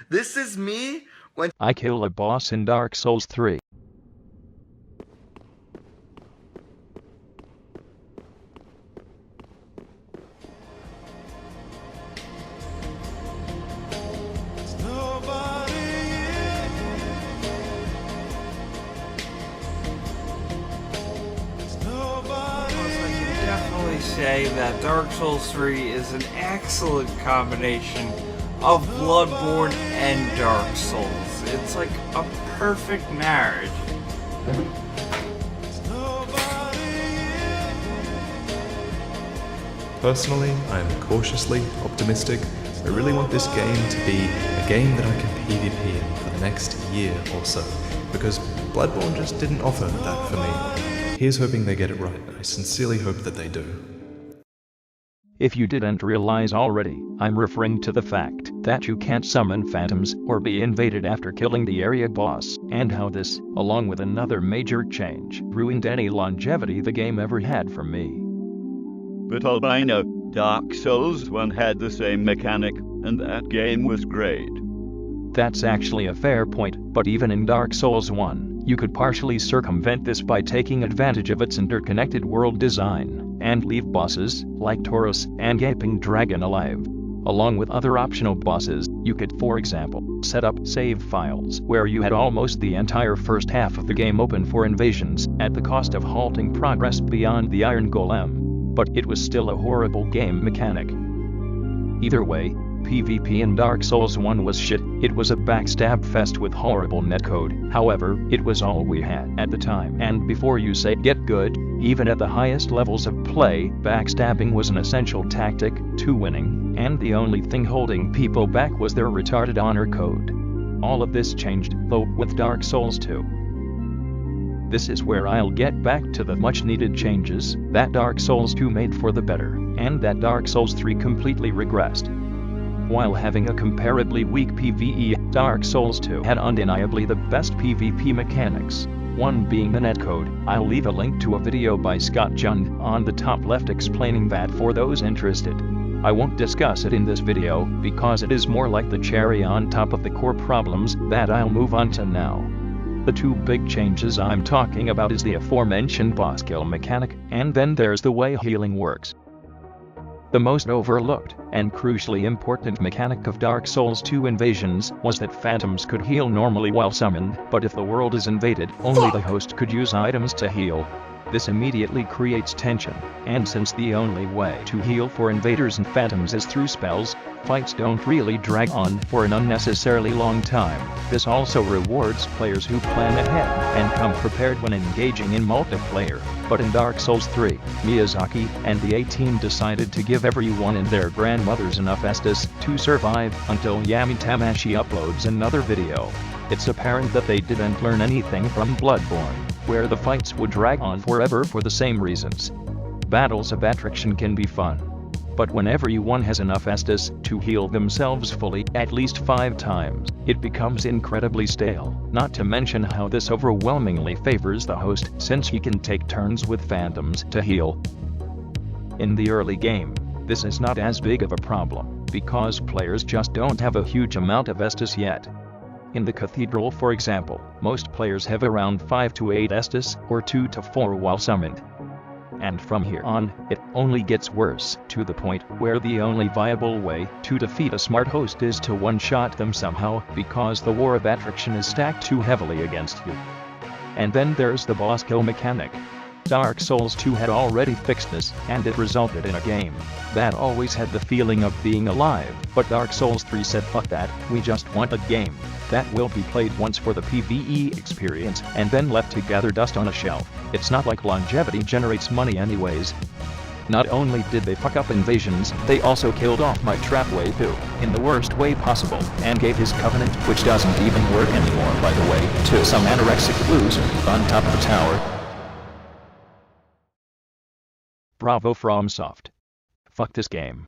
This is me when I kill a boss in Dark Souls 3. Definitely say that Dark Souls 3 is an excellent combination of Bloodborne and Dark Souls. It's like a perfect marriage. Personally, I am cautiously optimistic. I really want this game to be a game that I can PvP in for the next year or so, because Bloodborne just didn't offer that for me. Here's hoping they get it right. I sincerely hope that they do. If you didn't realize already, I'm referring to the fact that you can't summon phantoms or be invaded after killing the area boss, and how this, along with another major change, ruined any longevity the game ever had for me. But albino, Dark Souls 1 had the same mechanic, and that game was great. That's actually a fair point, but even in Dark Souls 1, you could partially circumvent this by taking advantage of its interconnected world design, and leave bosses, like Taurus and Gaping Dragon alive. Along with other optional bosses, you could, for example, set up save files where you had almost the entire first half of the game open for invasions, at the cost of halting progress beyond the Iron Golem. But it was still a horrible game mechanic. Either way, PvP in Dark Souls 1 was shit. It was a backstab fest with horrible netcode. However, it was all we had at the time. And before you say get good, even at the highest levels of play, backstabbing was an essential tactic to winning, and the only thing holding people back was their retarded honor code. All of this changed, though, with Dark Souls 2. This is where I'll get back to the much-needed changes that Dark Souls 2 made for the better, and that Dark Souls 3 completely regressed. While having a comparably weak PvE, Dark Souls 2 had undeniably the best PvP mechanics, one being the netcode. I'll leave a link to a video by Scott Jund on the top left explaining that for those interested. I won't discuss it in this video, because it is more like the cherry on top of the core problems that I'll move on to now. The two big changes I'm talking about is the aforementioned boss kill mechanic, and then there's the way healing works. The most overlooked, and crucially important mechanic of Dark Souls 2 invasions was that phantoms could heal normally while summoned, but if the world is invaded, only the host could use items to heal. This immediately creates tension, and since the only way to heal for invaders and phantoms is through spells, fights don't really drag on for an unnecessarily long time. This also rewards players who plan ahead and come prepared when engaging in multiplayer. But in Dark Souls 3, Miyazaki and the A-Team decided to give everyone and their grandmothers enough Estus to survive until Yami Tamashi uploads another video. It's apparent that they didn't learn anything from Bloodborne, where the fights would drag on forever for the same reasons. Battles of attrition can be fun, but when everyone has enough Estus to heal themselves fully at least 5 times, it becomes incredibly stale. Not to mention how this overwhelmingly favors the host, since he can take turns with phantoms to heal. In the early game, this is not as big of a problem, because players just don't have a huge amount of Estus yet. In the Cathedral, for example, most players have around 5 to 8 Estus, or 2 to 4 while summoned. And from here on, it only gets worse, to the point where the only viable way to defeat a smart host is to one-shot them somehow, because the War of Attrition is stacked too heavily against you. And then there's the boss kill mechanic. Dark Souls 2 had already fixed this, and it resulted in a game that always had the feeling of being alive. But Dark Souls 3 said fuck that, we just want a game that will be played once for the PvE experience and then left to gather dust on a shelf. It's not like longevity generates money anyways. Not only did they fuck up invasions, they also killed off my trap wave too, in the worst way possible, and gave his covenant, which doesn't even work anymore by the way, to some anorexic loser on top of the tower. Bravo FromSoft. Fuck this game.